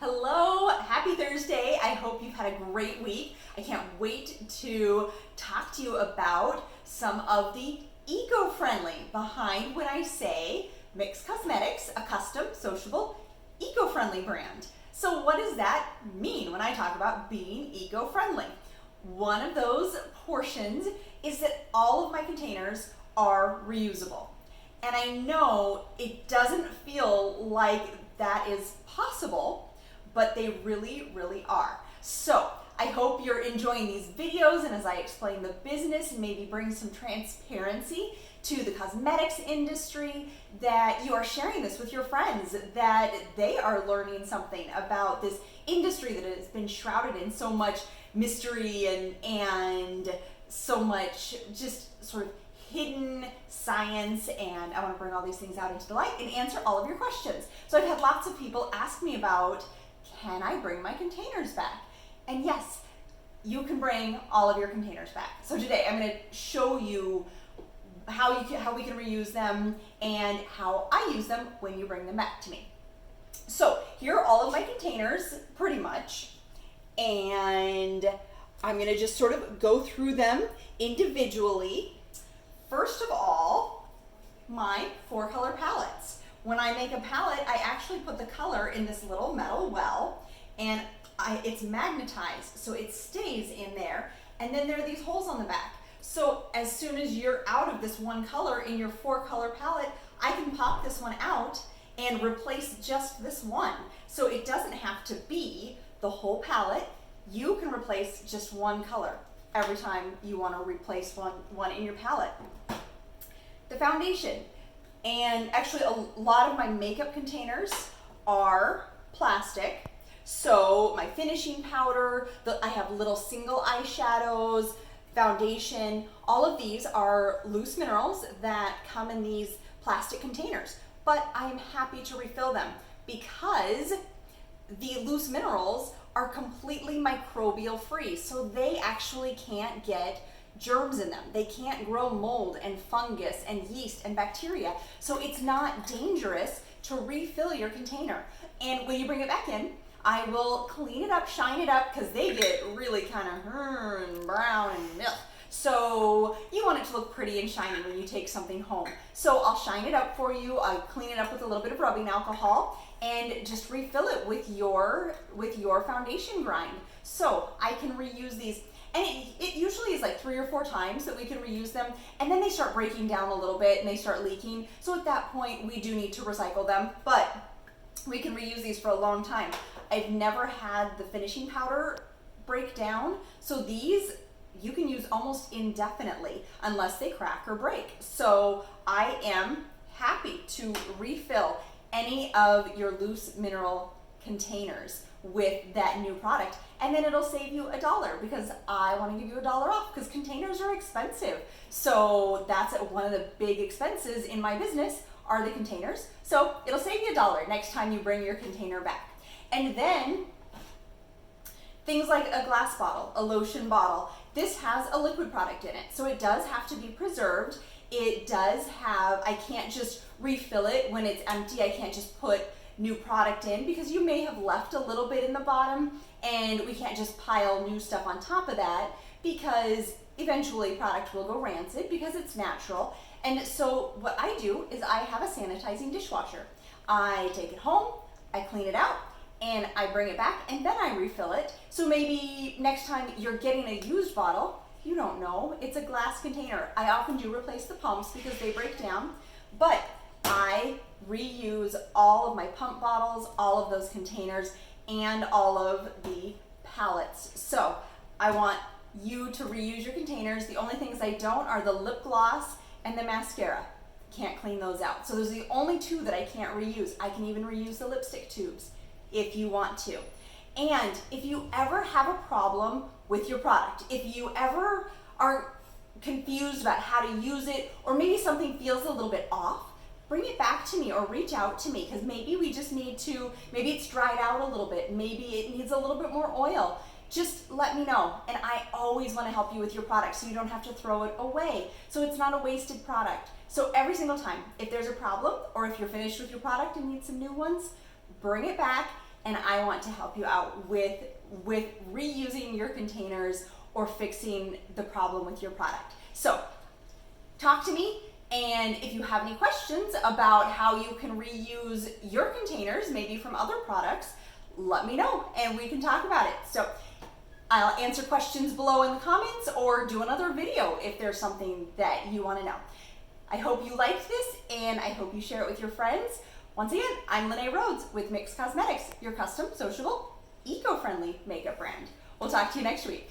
Hello, happy Thursday. I hope you've had a great week. I can't wait to talk to you about some of the eco-friendly behind when I say Mix Cosmetics, a custom, sociable, eco-friendly brand. So what does that mean when I talk about being eco-friendly? One of those portions is that all of my containers are reusable. And I know it doesn't feel like that is possible, but they really, really are. So I hope you're enjoying these videos, and as I explain the business and maybe bring some transparency to the cosmetics industry, that you are sharing this with your friends, that they are learning something about this industry that has been shrouded in so much mystery and so much just sort of hidden science, and I want to bring all these things out into the light and answer all of your questions. So I've had lots of people ask me about, can I bring my containers back? And yes, you can bring all of your containers back. So today I'm going to show you how we can reuse them and how I use them when you bring them back to me. So here are all of my containers pretty much, and I'm going to just sort of go through them individually. First of all, my 4-color palettes. When I make a palette, I actually put the color in this little metal well, and it's magnetized, so it stays in there, and then there are these holes on the back. So as soon as you're out of this one color in your 4-color palette, I can pop this one out and replace just this one. So it doesn't have to be the whole palette. You can replace just one color every time you want to replace one in your palette. The foundation. And actually a lot of my makeup containers are plastic. So my finishing powder, I have little single eyeshadows, foundation, all of these are loose minerals that come in these plastic containers. But I'm happy to refill them because the loose minerals are completely microbial free. So they actually can't get germs in them. They can't grow mold and fungus and yeast and bacteria. So it's not dangerous to refill your container. And when you bring it back in, I will clean it up, shine it up, because they get really kind of brown and milk. So you want it to look pretty and shiny when you take something home. So I'll shine it up for you. I clean it up with a little bit of rubbing alcohol and just refill it with your foundation grind. So I can reuse these. And it usually is like 3 or 4 times that we can reuse them, and then they start breaking down a little bit and they start leaking. So at that point, we do need to recycle them, but we can reuse these for a long time. I've never had the finishing powder break down, so these you can use almost indefinitely unless they crack or break. So I am happy to refill any of your loose mineral containers with that new product, and then it'll save you $1 because I want to give you $1 off because containers are expensive. So that's one of the big expenses in my business are the containers. So it'll save you $1 next time you bring your container back. And then things like a glass bottle, a lotion bottle, this has a liquid product in it, so it does have to be preserved. It does have, I can't just refill it when it's empty. I can't just put new product in because you may have left a little bit in the bottom, and we can't just pile new stuff on top of that because eventually product will go rancid because it's natural. And so what I do is I have a sanitizing dishwasher. I take it home, I clean it out, and I bring it back, and then I refill it. So maybe next time you're getting a used bottle, you don't know, it's a glass container. I often do replace the pumps because they break down, but I reuse all of my pump bottles, all of those containers, and all of the pallets. So I want you to reuse your containers. The only things I don't are the lip gloss and the mascara. Can't clean those out. So those are the only 2 that I can't reuse. I can even reuse the lipstick tubes if you want to. And if you ever have a problem with your product, if you ever are confused about how to use it, or maybe something feels a little bit off, bring it back to me or reach out to me, because maybe we just need to, maybe it's dried out a little bit, maybe it needs a little bit more oil. Just let me know, and I always want to help you with your product so you don't have to throw it away, so it's not a wasted product. So every single time, if there's a problem or if you're finished with your product and need some new ones, bring it back. and I want to help you out with reusing your containers or fixing the problem with your product. So talk to me, and if you have any questions about how you can reuse your containers, maybe from other products, let me know and we can talk about it. So I'll answer questions below in the comments or do another video if there's something that you want to know. I hope you liked this, and I hope you share it with your friends. Once again, I'm Lene Rhodes with Mix Cosmetics, your custom, sociable, eco-friendly makeup brand. We'll talk to you next week.